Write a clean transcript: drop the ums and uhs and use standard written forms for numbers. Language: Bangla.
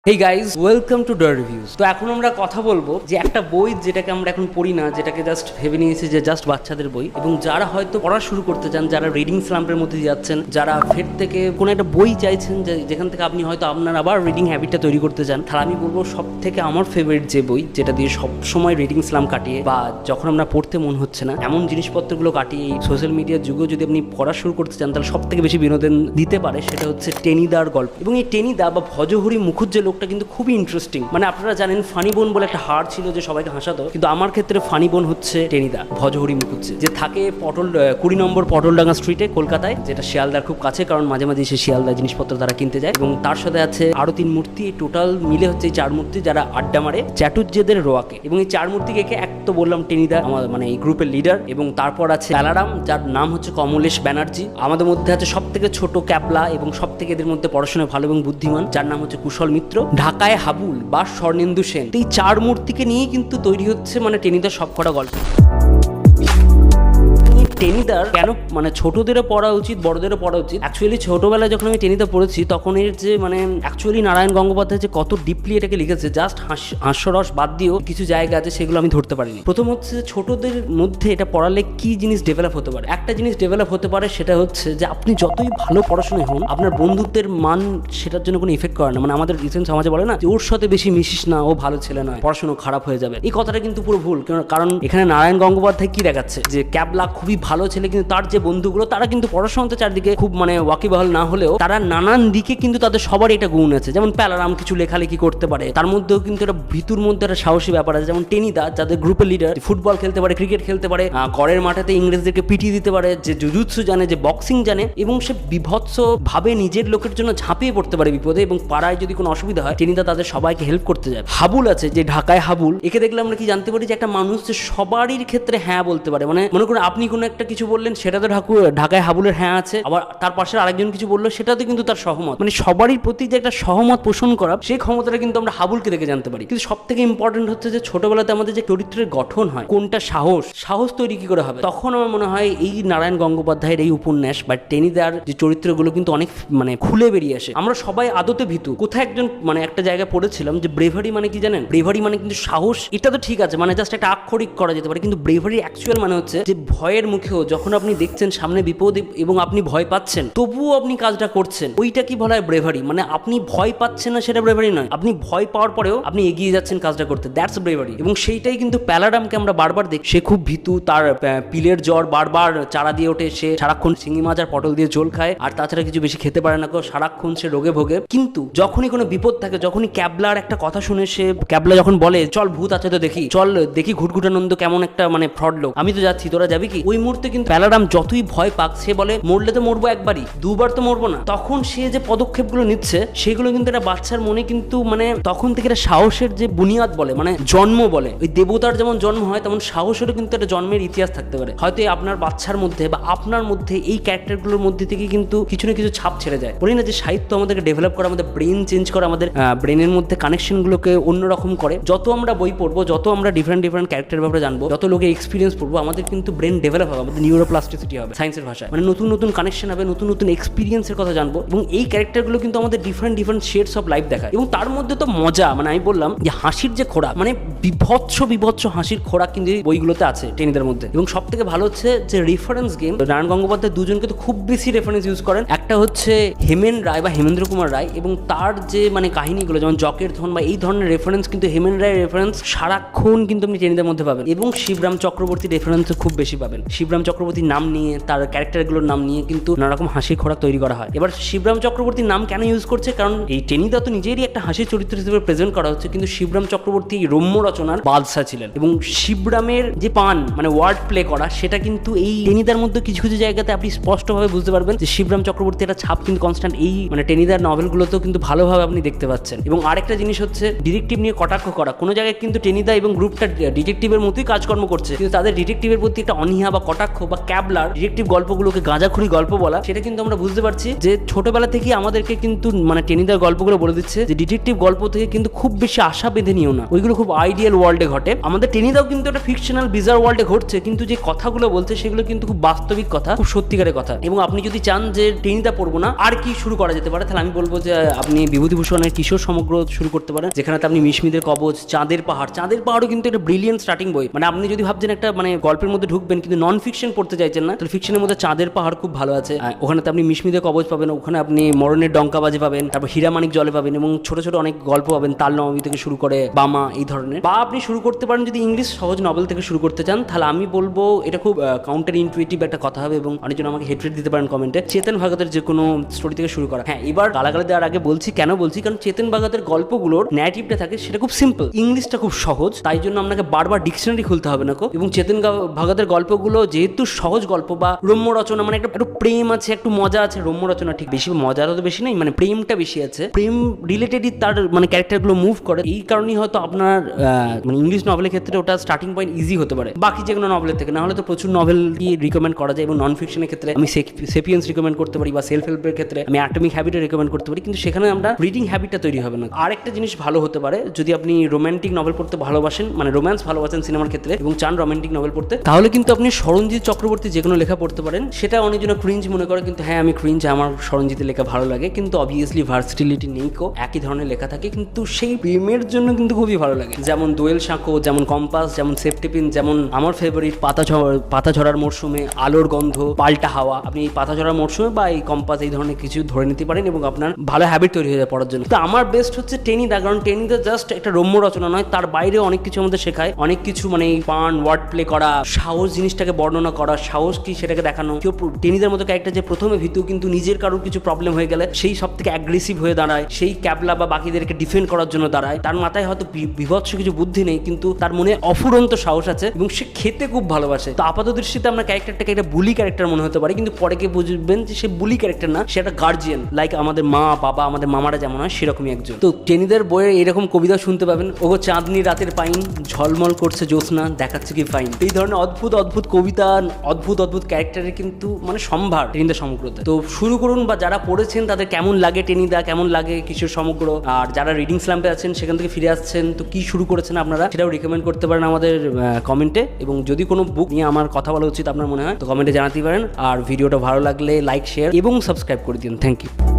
Hey guys, welcome to their reviews. তো এখন আমরা কথা বলবো যে একটা বই যেটাকে আমরা এখন পড়ি না, যেটাকে জাস্ট ভেবে নিয়েছি যে জাস্ট বাচ্চাদের বই, এবং যারা হয়তো পড়া শুরু করতে চান, যারা রিডিং স্ল্যাম্পের মধ্যে যাচ্ছেন, যারা ফের থেকে কোনো একটা বই চাইছেন যেখান থেকে আপনি হয়তো আপনার আবার রিডিং হ্যাবিটটা তৈরি করতে চান, তাহলে আমি বলবো সব থেকে আমার ফেভারিট যে বই, যেটা দিয়ে সব সময় রিডিং স্ল্যাম্প কাটিয়ে বা যখন আমরা পড়তে মন হচ্ছে না এমন জিনিসপত্রগুলো কাটিয়ে এই সোশ্যাল মিডিয়ার যুগেও যদি আপনি পড়া শুরু করতে চান, তাহলে সব থেকে বেশি বিনোদন দিতে পারে সেটা হচ্ছে টেনিদার গল্প। এবং এই টেনিদা বা ভজহরি মুখুজ্জে লোকটা কিন্তু খুবই ইন্টারেস্টিং। মানে আপনারা জানেন ফানি বোন বলে একটা হাড় ছিল যে সবাইকে হাসাতো, কিন্তু আমার ক্ষেত্রে ফানি বোন হচ্ছে টেনিদা ভজহরি মুখুজ্জে, যে থাকে 20 নম্বর পটলডাঙ্গা স্ট্রিটে কলকাতায়, যেটা শিয়ালদার খুব কাছে, কারণ মাঝে মাঝে সে শিয়ালদার জিনিসপত্র তারা কিনতে যায়। এবং তার সাথে আছে আরো 3 মূর্তি, টোটাল মিলে হচ্ছে এই 4 মূর্তি যারা আড্ডা মারে চ্যাটুর্যেদের রোয়াকে। এবং এই 4 মূর্তিকে এক তো বললাম টেনিদা, আমার মানে এই গ্রুপের লিডার, এবং তারপর আছে প্যালারাম যার নাম হচ্ছে কমলেশ ব্যানার্জি। আমাদের মধ্যে আছে সব থেকে ছোট ক্যাপলা এবং সব থেকে এদের মধ্যে পড়াশোনায় ভালো এবং বুদ্ধিমান, যার নাম হচ্ছে কুশল মিত্র। ঢাকায় হাবুল বা স্বর্ণেন্দু সেন। এই 4 মূর্তিকে নিয়েই কিন্তু তৈরি হচ্ছে মানে টেনিদার সবকটা গল্প। টেনিদার কেন মানে ছোটদেরও পড়া উচিত, বড়দেরও পড়া উচিত। অ্যাকচুয়ালি ছোটবেলায় যখন আমি টেনিদা পড়েছি তখন এর যে মানে অ্যাকচুয়ালি নারায়ণ গঙ্গোপাধ্যায় যে কত ডিপলি এটাকে লিখেছে, জাস্ট হাস্যরস বাদ দিয়েও কিছু জায়গা আছে সেগুলো আমি ধরতে পারিনি। প্রথম হচ্ছে যে ছোটদের মধ্যে এটা পড়ালে কি জিনিস ডেভেলপ হতে পারে। একটা জিনিস ডেভেলপ হতে পারে, সেটা হচ্ছে যে আপনি যতই ভালো পড়াশোনায় হন, আপনার বন্ধুত্বের মান সেটার জন্য কোনো ইফেক্ট করে না। মানে আমাদের রিসেন্ট সমাজে বলে না যে ওর সাথে বেশি মিশিস না, ও ভালো ছেলে নয়, পড়াশোনা খারাপ হয়ে যাবে। এই কথাটা কিন্তু পুরো ভুল। কারণ এখানে নারায়ণ গঙ্গোপাধ্যায় কি দেখাচ্ছে যে ক্যাবলা খুবই ভালো ছেলে, কিন্তু তার যে বন্ধুগুলো তারা কিন্তু পড়াশোনাতে চারদিকে খুব মানে ওয়াকিবহাল না হলেও তারা নানান দিকে কিন্তু তাদের সবার এটা গুণ আছে। যেমন প্যালারাম কিছু লেখালেখি করতে পারে, তার মধ্যেও কিন্তু একটা ভিতর মধ্যে একটা সাহসী ব্যাপার আছে। যেমন টেনিদা যাদের গ্রুপের লিডার, ফুটবল খেলতে পারে, ক্রিকেট খেলতে পারে, গড়ের মাঠেতে ইংরেজদেরকে পিটিয়ে দিতে পারে, যে জুজুৎসু জানে, যে বক্সিং জানে, এবং সে বিভৎস ভাবে নিজের লোকের জন্য ঝাঁপিয়ে পড়তে পারে বিপদে, এবং পাড়ায় যদি কোনো অসুবিধা হয় টেনিদা তাদের সবাইকে হেল্প করতে যায়। হাবুল আছে যে ঢাকায় হাবুল, একে দেখলে আমরা কি জানতে পারি যে একটা মানুষ যে সবারই ক্ষেত্রে হ্যাঁ বলতে পারে। মানে মনে করুন আপনি কোনো একটা কিছু বললেন, সেটা তো ঢাকায় হাবুলের হ্যাঁ আছে, আবার তার পাশে আরেকজন কিছু বললো সেটাতে কিন্তু তার সহমত। মানে সবারই প্রতি যে একটা সহমত পোষণ করা, সেই ক্ষমতাটা কিন্তু আমরা হাবুলকে দেখে জানতে পারি। কিন্তু সব থেকে ইম্পর্টেন্ট হচ্ছে যে ছোটবেলাতে আমাদের যে চরিত্রের গঠন হয়, কোনটা সাহস তৈরি কি করে হবে, তখন আমার মনে হয় এই নারায়ণ গঙ্গোপাধ্যায়ের এই উপন্যাস বা টেনিদার যে চরিত্রগুলো কিন্তু অনেক মানে খুলে বেরিয়ে আসে। আমরা সবাই আদতে ভীতু। কোথায় একজন মানে একটা জায়গায় পড়েছিলাম যে ব্রেভারি মানে কি জানেন? ব্রেভারি মানে কিন্তু সাহস। এটা তো ঠিক আছে, মানে জাস্ট একটা আক্ষরিক করা যেতে পারে, কিন্তু ব্রেভারি অ্যাকচুয়াল মানে হচ্ছে যে ভয়ের মুখেও যখন আপনি দেখছেন সামনে বিপদ এবং আপনি ভয় পাচ্ছেন, তবুও আপনি কাজটা করছেন, ওইটা কি বলা হয়? ব্রেভারি। মানে আপনি ভয় পাচ্ছেন না, সেটা ব্রেভারি নয়, আপনি ভয় পাওয়ার পরেও আপনি এগিয়ে যাচ্ছেন কাজটা করতে, দ্যাটস ব্রেভারি। এবং সেইটাই কিন্তু প্যালারামকে আমরা বারবার দেখি। সে খুব ভীতু, তার পিলের জ্বর, বারবার চারা দিয়ে ওঠে, সে সারাক্ষণ শিঙি মাছ আর পটল দিয়ে ঝোল খায়, আর তাছাড়া কিছু বেশি খেতে পারে না, সারাক্ষণ সে রোগে ভোগে। কিন্তু যখনই কোনো বিপদ থাকে, যখনই ক্যাবলার একটা কথা শুনে, সে ক্যাবলা যখন বলে চল ভূত আছে তো দেখি, চল দেখি ঘুটঘুটানন্দ কেমন একটা মানে ফ্রড লোক, আমি তো যাচ্ছি, তোরা যাবি কি, ওই মুহূর্তে কিন্তু প্যালারাম যতই ভয় পাক, সে বলে মরলে তো মরবো একবারই, দুবার তো মরবো না। তখন সে যে পদক্ষেপগুলো নিচ্ছে সেগুলো কিন্তু একটা বাচ্চার মনে কিন্তু মানে তখন থেকে একটা সাহসের যে বুনিয়াদ বলে, মানে জন্ম বলে, ওই দেবতার যেমন জন্ম হয় তেমন সাহসেরও কিন্তু একটা জন্মের ইতিহাস থাকতে পারে। হয়তো আপনার বাচ্চার মধ্যে বা আপনার মধ্যে এই ক্যারেক্টারগুলোর মধ্যে থেকে কিন্তু কিছু না কিছু ছাপ ছেড়ে যায়। বলি না যে সাহিত্য আমাদেরকে ডেভেলপ করে, আমাদের ব্রেন চেঞ্জ করে, আমাদের ব্রেনের মধ্যে কানেকশনগুলোকে অন্যরকম করে। যত আমরা বই পড়বো, যত আমরা ডিফারেন্ট ক্যারেক্টারের ব্যাপারে জানবো, যত লোকের এক্সপিরিয়েন্স পড়বো, আমাদের কিন্তু ব্রেন ডেভেলপ হবে, আমাদের নিউরোপ্লাস্টিসিটি হবে সায়েন্সের ভাষায়, মানে নতুন কানেকশন হবে, নতুন এক্সপিরিয়েন্সের কথা জানবো। এবং এই ক্যারেক্টারগুলো কিন্তু আমাদের ডিফারেন্ট শেডস অফ লাইফ দেখায়। এবং তার মধ্যে তো মজা, মানে আমি বললাম যে হাসির যে খোরাক, মানে বিভৎস হাসির খোরাক কিন্তু এই বইগুলোতে আছে টেনিদার মধ্যে। এবং সব থেকে ভালো হচ্ছে যে রেফারেন্স গেম, নারায়ণ গঙ্গোপাধ্যায় দুজনকে তো খুব বেশি রেফারেন্স ইউজ করেন। একটা হচ্ছে হেমেন রায় বা হেমেন্দ্র কুমার রায়, এবং তার যে মানে কাহিনীগুলো যেমন জকের ধন বা এই ধরনের রেফারেন্স, কিন্তু হেমেন রায়ের রেফারেন্স সারাক্ষণ কিন্তু আপনি টেনিদার মধ্যে পাবেন। এবং শিবরাম চক্রবর্তী রেফারেন্স খুব বেশি পাবেন। শিবরাম চক্রবর্তীর নাম নিয়ে, তার ক্যারেক্টারগুলোর নাম নিয়ে কিন্তু নানা রকম হাসির খোরাক তৈরি করা হয়। এবার শিবরাম চক্রবর্তীর নাম কেন ইউজ করছে? কারণ এই টেনিদা তো নিজেরই একটা হাসির চরিত্র হিসেবে প্রেজেন্ট করা হচ্ছে, কিন্তু শিবরাম চক্রবর্তী রম্য রচনার বাদশা ছিলেন। এবং শিবরামের যে পান মানে ওয়ার্ড প্লে করা, সেটা কিন্তু এই টেনিদার মধ্যে কিছু জায়গাতে আপনি স্পষ্টভাবে বুঝতে পারবেন যে শিবরাম চক্রবর্তী একটা ছাপ কিন্তু কনস্ট্যান্ট এই মানে টেনিদার নভেলগুলোতেও কিন্তু ভালোভাবে আপনি দেখতে পাচ্ছেন। এবং আরেকটা জিনিস হচ্ছে ডিটেকটিভ নিয়ে কটাক্ষ করা। কোনো জায়গায় কিন্তু টেনিদা এবং গ্রুপটা ডিটেকটিভের মতোই কাজকর্ম করছে, কিন্তু তাদের ডিটেকটিভের প্রতি একটা অনীহা বা কটাক্ষ কটাক্ষ বা ক্যাবলার ডিটেকটিভ গল্পগুলোকে গাঁজাখুরি গল্প বলা, সেটা কিন্তু আমরা বুঝতে পারছি যে ছোটবেলা থেকেই আমাদেরকে কিন্তু মানে টেনিদার গল্পগুলো বলে দিচ্ছে যে ডিটেকটিভ গল্প থেকে কিন্তু খুব বেশি আশা বেঁধে নিও না, ওইগুলো খুব আইডিয়াল ওয়ার্ল্ডে ঘটে। আমাদের টেনিদাও কিন্তু একটা ফিকশনাল বিজার ওয়ার্ল্ডে ঘটছে, কিন্তু যে কথাগুলো বলছে সেগুলো কিন্তু খুব বাস্তবিক কথা, খুব সত্যিকারের কথা। এবং আপনি যদি চান যে টেনিদা পড়বো না, আর কি শুরু করা যেতে পারে, তাহলে আমি বলবো যে আপনি বিভূতিভূষণের কিশোর সমগ্র শুরু করতে পারেন, যেখানে আপনি মিশমিদের কবচ, চাঁদের পাহাড়ও কিন্তু একটা ব্রিলিয়েন্ট স্টার্টিং বই। মানে আপনি যদি ভাবছেন একটা মানে গল্পের মধ্যে ঢুকবেন কিন্তু নন ফিকশন পড়তে চাইছেন না, তাহলে ফিকশনের মধ্যে চাঁদের পাহাড় খুব ভালো আছে। ওখানে আপনি মিশমিদের কবচ পাবেন, ওখানে আপনি মরণের ডঙ্কাবাজি পাবেন, তারপর হীরামানিক জলে পাবেন, এবং ছোট ছোট অনেক গল্প পাবেন, তাল নবমী থেকে শুরু করে বামা এই ধরনের। বা আপনি শুরু করতে পারেন যদি ইংলিশ সহজ নভেল থেকে শুরু করতে চান, তাহলে আমি বলবো এটা খুব কাউন্টার ইনটুইটিভ একটা কথা হবে, এবং অনেকজন আমাকে হেট্রেট দিতে পারেন কমেন্টে, চেতন ভাগতের যে কোনো স্টোরি থেকে শুরু করা। হ্যাঁ, এবার গালাগালি দেওয়ার আগে বলছি, কেন বলছি, কারণ চেতন ভাগতের গল্পগুলোর ন্যারেটিভটা থাকে সেটা খুব সিম্পল, ইংলিশটা খুব সহজ, তাই জন্য আপনাকে বারবার ডিকশনারি খুলতে হবে না। এবং চেতন ভাগতের গল্পগুলো যেহেতু সহজ গল্প বা রম্য রচনা, মানে একটু প্রেম আছে, একটু মজা আছে, রম্য রচনা ঠিক বেশি, মজাটা তো বেশি নেই, মানে প্রেমটা বেশি আছে, প্রেম রিলেটেডই তার মানে ক্যারেক্টারগুলো মুভ করে। এই কারণেই হয়তো আপনার মানে ইংলিশ নভেলের ক্ষেত্রে ওটা স্টার্টিং পয়েন্ট ইজি হতে পারে বাকি যে কোনো নভেলের থেকে। না হলে তো প্রচুর নভেল কি রিকমেন্ড করা যায়, এবং নন ফিকশনের ক্ষেত্রে আমি সেপিয়েন্স রিকমেন্ড করতে পারি, বা সেলফ হেল্পের ক্ষেত্রে আমি অ্যাটমিক হ্যাবিটে রিকমেন্ড করতে পারি, কিন্তু সেখানে আমরা রিডিং হ্যাবিটটা তৈরি হবে না। আর একটা জিনিস ভালো হতে পারে, যদি আপনি রোম্যান্টিক নভেল পড়তে ভালোবাসেন, মানে রোম্যান্স ভালোবাসেন সিনেমার ক্ষেত্রে এবং চান রোম্যান্টিক নভেল পড়তে, তাহলে কিন্তু আপনি সরঞ্জিৎ চক্রবর্তী যে কোনো লেখা পড়তে পারেন। সেটা অনেকজন ক্রিঞ্জ মনে করে, কিন্তু হ্যাঁ আমি ক্রিঞ্জ, আমার সরঞ্জিতের লেখা ভালো লাগে, কিন্তু অবভিয়াসলি ভার্সিটিলিটি নেই, একই ধরনের লেখা থাকে, কিন্তু সেই প্রেমের জন্য কিন্তু খুবই ভালো লাগে। যেমন দোয়েল শাঁখো, যেমন কম্পাস, যেমন সেফটিপিন, যেমন আমার ফেভারিট পাতা ঝরার মরশুমে, আলোর গন্ধ, পাল্টা হাওয়া। আপনি এই পাতা ঝরার মরশুমে বা এই কম্পাস এই ধরনের কিছু ধরে নিতে পারেন এবং আপনার ভালো হ্যাবিট তৈরি হয়ে যায় পড়ার জন্য। তো আমার বেস্ট হচ্ছে টেনিদা, কারণ টেনিদা জাস্ট একটা রম্য রচনা নয়, তার বাইরে অনেক কিছু আমাদের শেখায়, অনেক কিছু, মানে পান ওয়ার্ড প্লে করা, সাহস জিনিসটাকে বর্ণনা করা, সাহস কি সেটাকে দেখানো। কেউ টেনিদার মতো ক্যারেক্টার যে প্রথমে ভীতু, কিন্তু নিজের কারোর কিছু প্রবলেম হয়ে গেলে সেই সব থেকে অ্যাগ্রেসিভ হয়ে দাঁড়ায়, সেই ক্যাবলা বা বাকিদেরকে ডিফেন্ড করার জন্য দাঁড়ায়। তার মাথায় হয়তো বিভৎস কিছু বুদ্ধি নেই, কিন্তু তার মনে অফুরন্ত সাহস আছে এবং সে খেতে খুব ভালোবাসে। তো আপাত দৃষ্টিতে আমরা ক্যারেক্টারটাকে একটা বুলি ক্যারেক্টার মনে হতে পারে, কিন্তু পরে কে বুঝবেন যে সে বুলি ক্যারেক্টার না, সে একটা গার্জিয়ান, লাইক আমাদের মা বাবা, আমাদের মামারা যেমন হয় সেরকমই একজন। তো টেনিদার বইয়ে এরকম কবিতা শুনতে পাবেন, ওগো চাঁদনি রাতের পাইন, ঝলমল করছে জ্যোৎস্না, দেখাচ্ছে কি ফাইন। এই ধরনের অদ্ভুত অদ্ভুত কবিতা, অদ্ভুত অদ্ভুত ক্যারেক্টারের কিন্তু মানে সম্ভার টেনিদা সমগ্রতে। তো শুরু করুন, বা যারা পড়েছেন তাদের কেমন লাগে টেনিদা, কেমন লাগে কিশোর সমগ্র, আর যারা রিডিং স্ল্যাম্পে আছেন সেখান থেকে ফিরে আসছেন, তো কি শুরু করেছেন আপনারা সেটাও রিকমেন্ড করতে পারেন আমাদের কমেন্টে। এবং যদি কোনো বুক নিয়ে আমার কথা বলা উচিত আপনার মনে হয় তো কমেন্টে জানাতে পারেন। আর ভিডিওটা ভালো লাগলে লাইক, শেয়ার এবং সাবস্ক্রাইব করে দিন। Thank you.